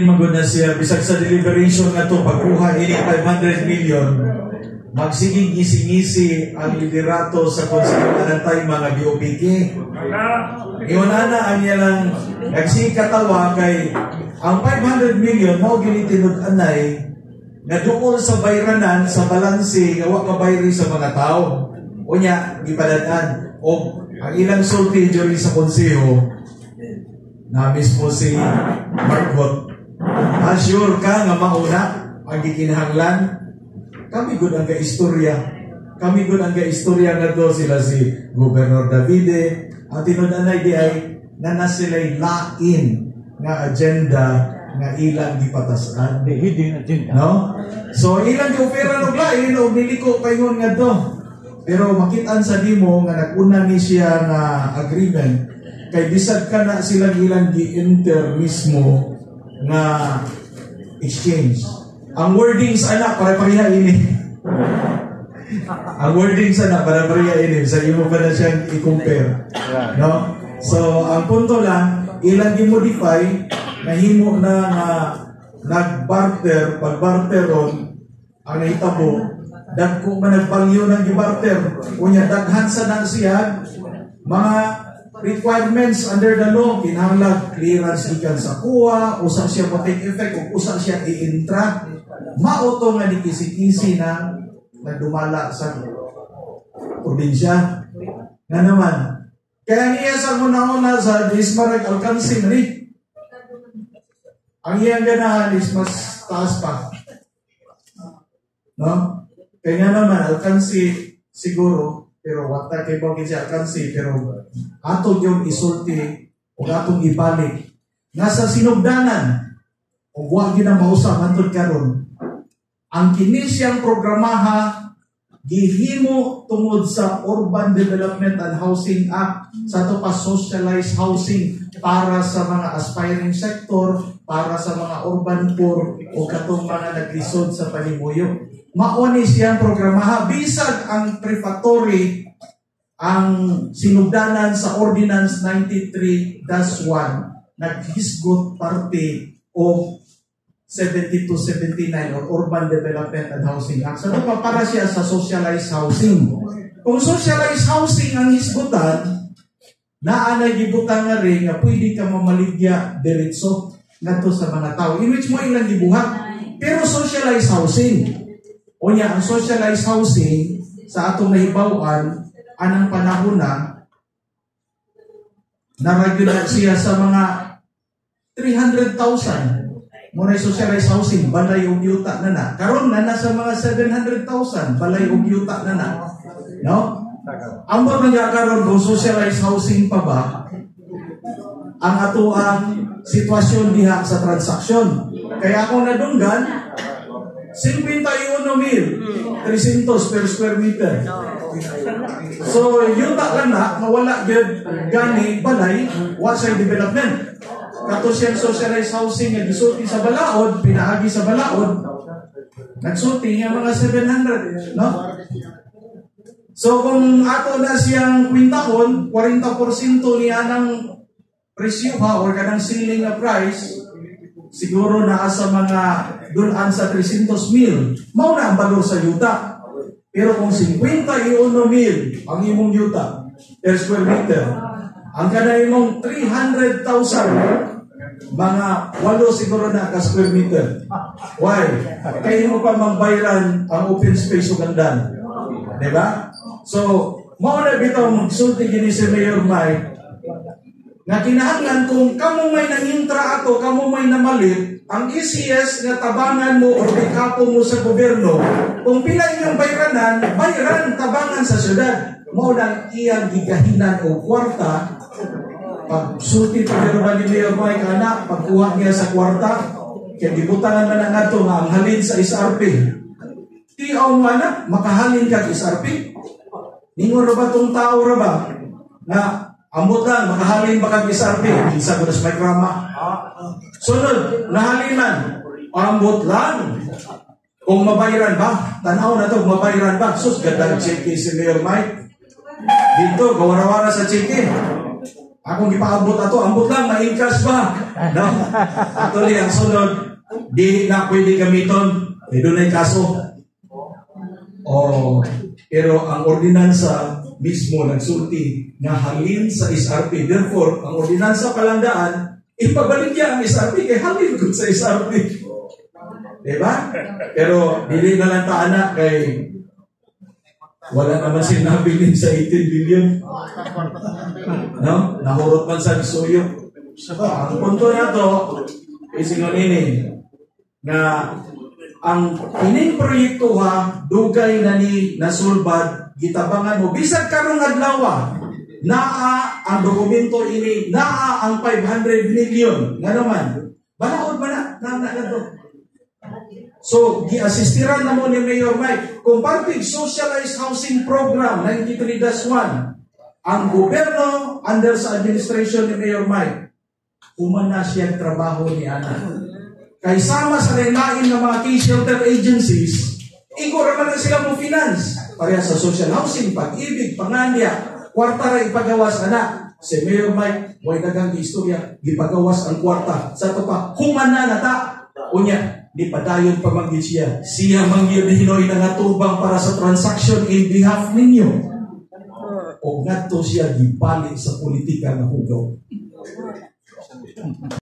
Magod na siya, bisag sa deliberation nga to, pagkuha ini 500 million, magsiging ngisi-ngisi ang liderato sa konstituency tayo mga BOPK. Iunana ang nilang nagsikatawa kay ang 500 million mo ginitinod anay na doon sa bayranan, sa balansi, gawa ka bayri sa mga tao. O niya, ipadadaan. O ang ilang sulti during sa konseho, na mismo si Margot, sure ka nga mauna ang gikinahanglan. Kami gud ang kaistorya. Kami gud ang kaistorya nga do sila si Gobernador Davide. At tinunanay di ay na sila'y lain nga agenda nga ilang gipatasan. Hidden agenda. No? So ilang giopera ng lain o niliko paingon nga do. Pero makitaan sa dimo nga nag-una ni siya nga agreement kay bisag ka na silang ilang gi-enter mismo nga exchange. Ang wordings ana pare-pareha ini. Ang wordings ana pare-pareha ini sa imo pa na siyang i-compare. No? So ang punto lang ilang gi-modify nahimo na nga nag-barter, pag-barteron ang nahitabo dagko man nagbalyo ng gi-barter unya daghan sa nang siya mga requirements under the law, kinahanglan clearance ikan sa kuha, usang siya mo take effect, o usang siya i-intra, mauto nga ni kisi-kisi na nagdumala sa probinsya. Nga naman, kaya niya sa muna-una sa Dismarag Alcansin, ang iyang ganahan is mas taas pa. No? Kaya naman, Alcansin, siguro, pero wata kay bawin siya Alcansin, pero atong yung isulti o atong ibalik nasa sinugdanan o huwag yun ang mausap antod karon ang kini siyang programaha gihimo tungod sa Urban Development and Housing Act sa ito pa socialized housing para sa mga aspiring sector, para sa mga urban poor o katong mga naglisod sa panimuyo. Mauni siyang programaha bisag ang prefatory ang sinugdanan sa Ordinance 93-1 naghisgot parte o 72-79 or Urban Development and Housing Act. So, para siya sa socialized housing. Kung socialized housing ang hisgutan, naanay gibutan nga rin nga pwede ka mamaligya diretso nato sa mga tao. In which mo ilang gibuhat. Pero socialized housing. O niya, ang socialized housing sa atong nahibawan, anang panahon na regular siya sa mga 300,000 muna socialized housing, balay o yuta na na. Karon na nasa mga 700,000 balay o yuta na na. No? Ang mga karon kung socialized housing pa ba ang ato ang sitwasyon diha sa transaksyon. Kaya ako nadunggan 51,300 per square meter. So, yuta lang na, mawala gani balay, wasay development. Kato siyang socialized housing nga gisulti sa balaod, pinaagi sa balaod, nagsulti nga mga 700, no? So, kung ato na siyang kwintahon, 40% niya ng presyo ha, or kanang ceiling na price, siguro na sa mga dulan sa 300,000, mao na ang balor sa yuta. Pero kung 51,000 ang imong yuta per square meter, ang kada imong 300,000, mga 8 siguro na ka square meter. Why? Kaya mo pa magbayaran ang open space o gandan. Diba? So, mao na bitaw magsulti gini si Mayor Mike nga kinahanglan kung kamo may nangintra ato, kamo may namalit, ang ECS nga tabangan mo o ikapo mo sa gobyerno, kung pila inyong bayaran tabangan sa syudad, mo nang iyang gigahinan o kwarta, pag sulti pa ni Mayor Mike anak, pagkuha niya sa kwarta, kaya gibutangan na nga ito nga ang halin sa SRP. Tiyaw mo anak, makahalin ka SRP? Ningon na ba itong tao na ba? Na ambot lang, makahalin ba kag SRP? Minsan ko na sa may krama. Sunod, nahalin man. Ambot lang. Kung mabayaran ba? Tanaw na ito, mabayaran ba? Sus, ganda ng cheque si Mayor Mike. Dito, gawara-wara sa cheque. Akong gipaabot ato, ambot lang, ma-encash ba? No? Actually, ang sunod, di na pwede gamiton. Doon ay kaso. Pero ang ordinansa mismo nagsulti na halin sa SRP. Therefore, ang ordinansa palandaan, ipabalik niya ang SRP kay halin ko sa SRP. Diba? Pero dili na lang taana kay wala naman sinabilin sa 18 billion. No? Nahurot man sa suyo. Ang punto na to, isingon ini, na ang ining proyekto ha, dugay na ni nasulbad, gitabangan mo, bisag karong adlaw, naa ang dokumento ini, naa ang 500 million. Nga naman, balaod ba na to? So, gi-assistiran na mo ni Mayor Mike. Comparative Socialized Housing Program 93-1. Ang gobyerno under sa administration ni Mayor Mike, umana siya trabaho ni Ana. Kay sama sa lain-lain ng mga key shelter agencies, igor naman na sila mo finance. Pareha sa social housing, pag-ibig, pangandya, kwarta rin ipagawas, anak. Si Mayor Mike, way dagang istorya, ipagawas ang kwarta. Sa ito pa, humana na ta. Unya, di padayon pa manggit siya. Siya manggit hinoy na natubang para sa transaction in behalf ninyo. O nga to siya gipalit sa politika na hugaw.